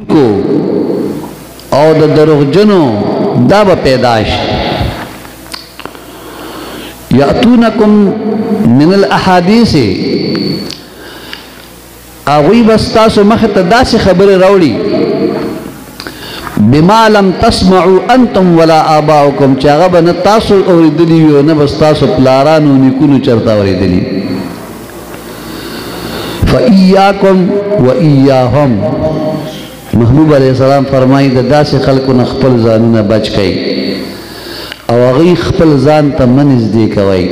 کو او د دروغجنو دا به پیداش یاتونکم من الاحادیث اوی بستاسو مخت داس خبر راوړي بما لم تسمعوا انتم ولا آباؤکم چاغه بن تاسو اوریدلی یو نه بستاسو پلارانو نیکونو چرتا اوریدلی فإياكم وإياهم محبوب علیہ السلام فرمائی دا داس خلقو نخپل زانونا بچ کئی او اغی خپل زان تا منز دی کوئی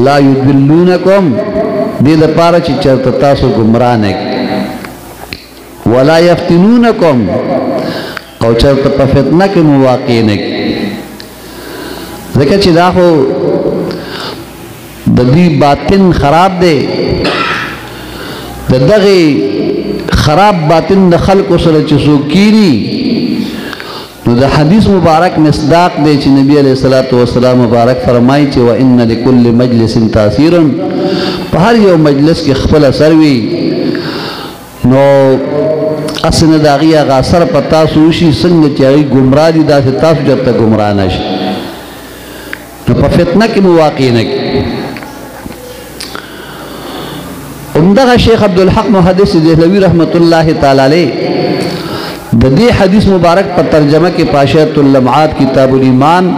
لا یدلونکم دی دا پارا چی چرتا تاسو گمرانک ولا یفتنونکم او چرتا پا فتنک مواقینک ذکر چی دا خو دا دی باطن خراب دے دا دغی خراب باطن د خلق سره چې څوک کینی نو د حدیث مبارک مصداق دی چې نبی علیہ الصلوۃ والسلام مبارک فرمایي چې وان لكل مجلس تاثیر په هر یو مجلس کې خپل اثر وي نو اسنه داغي هغه اثر پتا سوشي څنګه چې ای گمراه دي داسې تاسو چرته گمراه نشي نو په فتنه کې مواقع نه عمدہ شیخ عبدالحق محدث دہلوی رحمت اللہ تعالی علیہ دی حدیث مبارک پر ترجمہ کے پاشیت اللمعات کتاب الایمان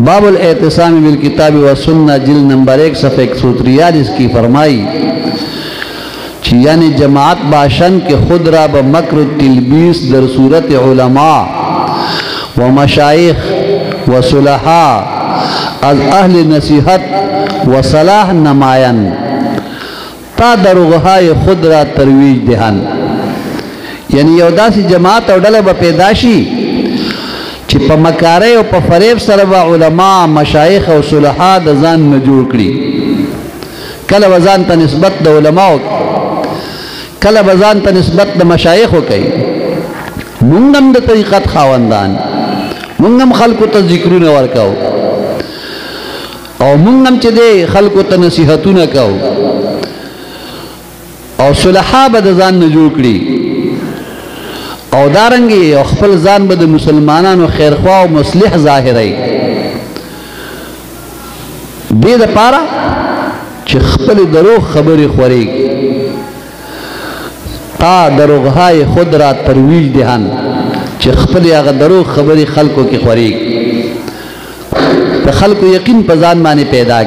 باب الاعتصام بالکتاب والسنہ جلد نمبر 1 صفحہ 143 کی فرمائی یعنی جماعت باشن کے خود را بمکر التلبیس در صورت علماء و مشایخ و صلحاء از اہل نصیحت و صلاح نمائن تا دروغهای خود را ترویج دهن یعنی یو داسی جماعت او ډله به پیدا شي چې په مکارۍ او په فریب سره به علما مشایخ او صلحا د ځان نه جوړ کړي کله به ځان ته نسبت د علماو کله به ځان ته نسبت د مشایخو کوي مونږ هم د طریقت خاوندان مونږ هم خلکو ته ذکرونه ورکو او مونږ هم چې دی خلکو ته نصیحتونه کوو او صلحا به د ځان نه جوړ کړي او دارنګي او خپل ځان به د مسلمانانو خیرخوا او مصلح ظاهري دې لپاره چې خپل دروغ خبرې خوري تا دروغهای خود را ترویج دهن چې خپل هغه دروغ خبرې خلکو کې خوري د خلکو یقین په ځان باندې پیدا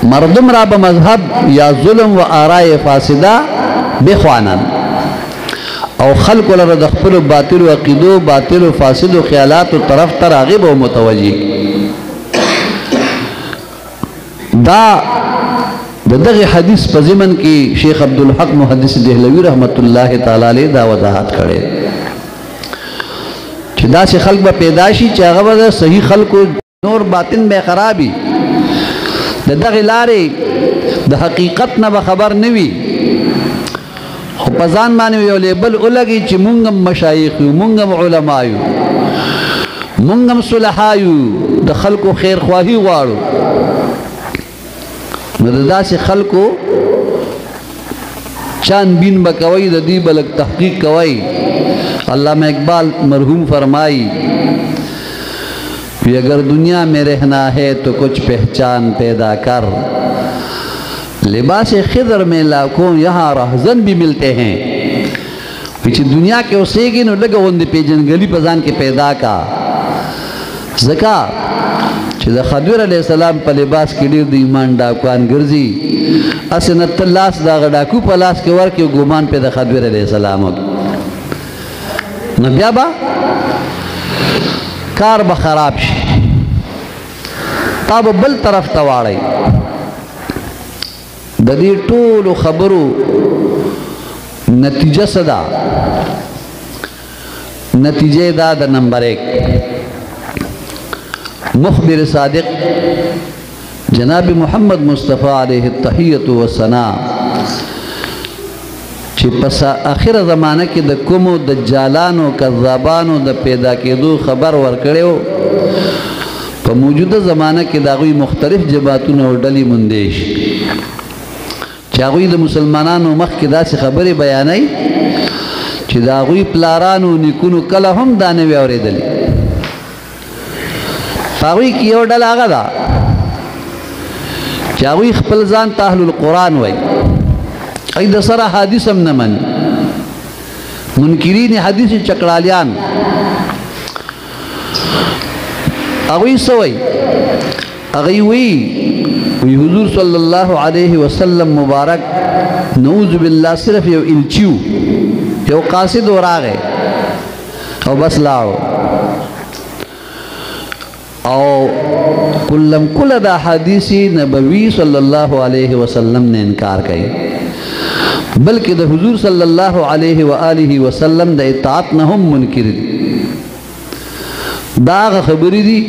مردم را بمذهب یا ظلم و آراء فاسدہ بخوانن او خلق لره د خپل باطل و عقیدو باطل و فاسد و خیالات و طرف تراغب و متوجی دا دغه حدیث په ضمن کې شیخ عبدالحق محدث دہلوی رحمت اللہ تعالی علیہ دا وضاحت کړي چې دا چې خلق به پیدا شي چې هغه به صحیح خلق نور باطن به خرابي د دغه لارې د حقیقت نه به خبر نه وي خو په ځان باندې یو لیبل ولګي چې مونږ هم مشایخ یو مونږ هم علما یو مونږ هم صلحا یو د خلکو خیر خواهي غواړو نو د داسې خلکو چان بین به کوئ د دې به لږ تحقیق کوئ علامہ اقبال مرحوم فرمائی کہ اگر دنیا میں رہنا ہے تو کچھ پہچان پیدا کر لباس خضر میں لاکھوں یہاں رہزن بھی ملتے ہیں پیچھے دنیا کے اسے گی نو لگا غند پیجن گلی پزان کے پیدا کا زکا چیزا خضر علیہ السلام پا لباس کی دیر دی ایمان ڈاکوان گرزی اسنت اللاس دا غڈاکو پلاس کے ورکی گمان پہ دا خضر علیہ السلام نبیا با کار به خراب شي تا به بل طرف ته واړئ د دې ټولو خبرو نتیجه څه ده نتیجه دا د نمبر 1 مخبر صادق جناب محمد مصطفی علیہ التحیۃ والثناء چې پس اخر زمانہ کې د کومو دجالانو کذابانو د پیدا کېدو خبر ورکړیو په موجوده زمانہ کې دا غوي مختلف جماعتونه او ډلې مندیش چې هغوی د مسلمانانو مخکې داسې خبرې بیانوي چې د هغوی پلارانو نیکونو کله هم دا نه وي اورېدلې. په هغوی کې یو ډله هغه ده چې هغوی خپل ځان ته اهل القرآن وایي، هغوی د سره حدیث هم نه مني، منکرین حدیث چکړالیان. هغوی څه وایي؟ هغوی وایي حضور صلی الله علیه وسلم مبارک نعوذ بالله صرف یو الچیو، یو قاصد وراغه او بس لاړو، او کلم کل دا حدیث نبوی صلی الله علیه وسلم نے انکار کئی، بلکہ دا حضور صلی اللہ علیہ وآلہ وسلم دا اطاعت نہ هم منکر دی. دا خبری دی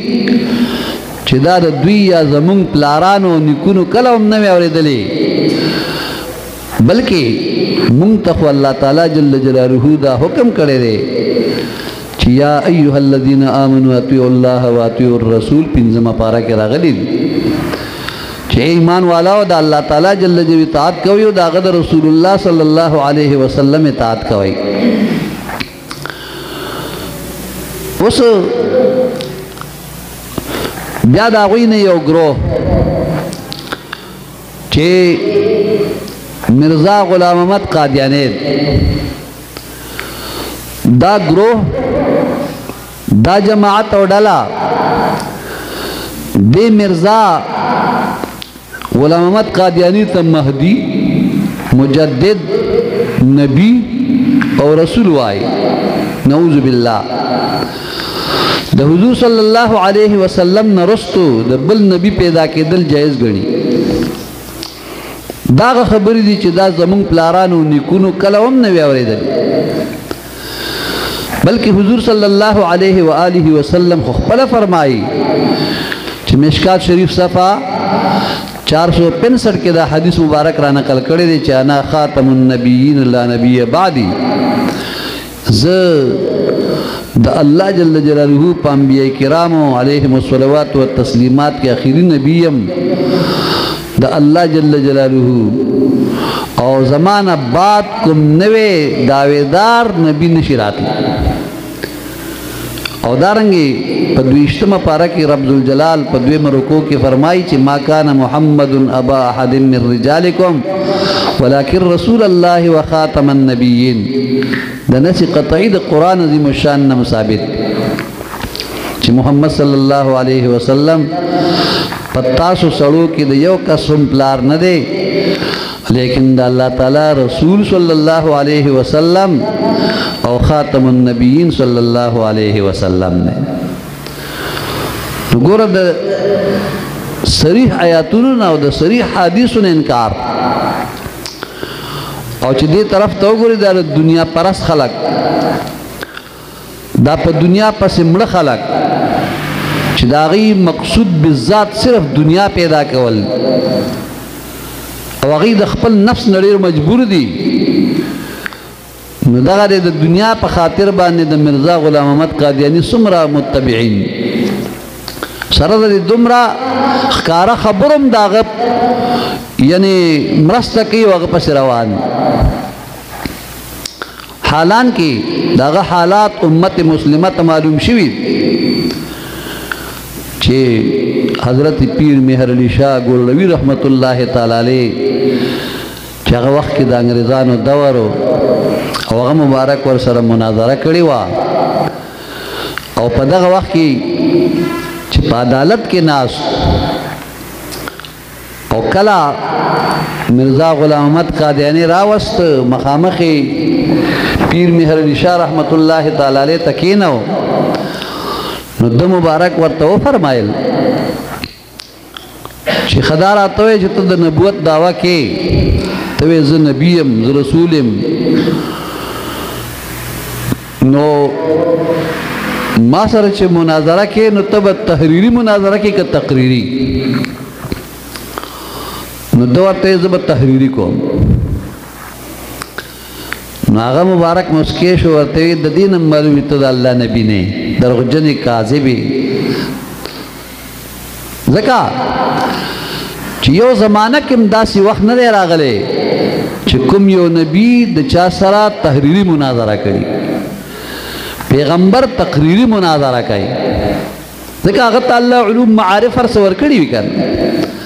چې دا د دوی یا زمون پلارانو نیکونو کله هم نه وي اورېدلې، بلکې مونږ ته خو الله تعالی جل جلاله دا حکم کړی دی چې یا ایها الذین آمنوا اطیعوا الله واطیعوا الرسول. پنځمه پاره کې راغلی دی چې ایمان والاو د الله تعالی جل جلاله اطاعت کوئ او د هغه د رسول الله صلی الله علیه وسلم اطاعت کوئ. اوس بیا د هغوی نه یو ګروه چې مرزا غلام احمد قادیانی، دا ګروه دا جماعت او ډله د مرزا غلام احمد قادیانی ته مهدی، مجدد، نبی او رسول وای. نعوذ بالله. د حضور صلی الله علیه وسلم نرستو د بل نبی پیدا کېدل جایز ګڼي. دا خبرې دي چې دا زمونږ پلارانو نیکونو کله هم نه وي اورېدلې، بلکې حضور صلی الله علیه وآلہ وسلم خو خپله فرمایي چې مشکات شریف صفحه 465 کې دا حدیث مبارک را نقل کړی دی چې انا خاتم النبیین لا نبی بعدی، زه دا اللہ جل جلالہ پا انبیاء کرامو علیہم الصلوات والتسلیمات کے آخری نبیم، دا اللہ جل جلالہ او زمان بعد کم نوے دعویدار نبی نشراتی. او دارنگی پدویشتم پارا کی رب ذوالجلال پدویم رکو کی فرمائی چی ما کان محمد ابا احد من رجالکم ولیکن رسول اللہ و خاتم النبیین. دا نسی قطعی دا قرآن عظیم الشان نم ثابت چی محمد صلی اللہ علیہ وسلم پتاسو سڑو کی دا یو قسم پلار ندے، لیکن دا اللہ تعالی رسول صلی اللہ علیہ وسلم او خاتم النبیین صلی اللہ علیہ وسلم نے. گورا دا صریح آیاتونو او دا صریح حدیثو نے انکار، او چې دې طرف ته وګورئ دا دنیا پرست خلق، دا په دنیا پسې مړه خلق چې د هغوی مقصود بالذات صرف دنیا پیدا کول، او هغوی د خپل نفس نه ډېر مجبور دي. نو دغه د دنیا په خاطر باندې د مرزا غلام احمد قادیانی څومره متبعین سره د دومره ښکاره خبرم د هغه یعنی مرسته کوي او هغه پسې روان، حالان کې دغه حالات امت مسلمه ته معلوم شوي چې حضرت پیر مهر علی شاه ګولوی رحمت الله تعالی علیه چې هغه وخت کې د انګریزانو دور او هغه مبارک ور سره مناظره کړې وه، او په دغه وخت کې چې په عدالت کې ناست او کلا مرزا غلام احمد قادیانی راوست مخامخی پیر مهر علی شاه رحمت الله تعالی علیه تکینو، نو د مبارک ورته وفرمایل چې خدا راته وایي چې ته د نبوت دعوه کې، ته وایې زه نبی یم، زه رسول یم، نو ما سره چې مناظره کې نو ته به تحریري مناظره کې که تقریري؟ نو دو ورته زه به تحریري کوم. نو هغه مبارک مسکی شو، ورته ویې د دې نه معلومي ته د الله نبي نه یې، دروغجنې کاذبې. ځکه چې یو زمانہ کې داسې وخت نه دی راغلی چې کوم یو نبی د چا سره تحریری مناظره کوي پیغمبر تقریری مناظره کوي ځکه هغه ته الله علوم معارف هر څه ورکړي وي کنه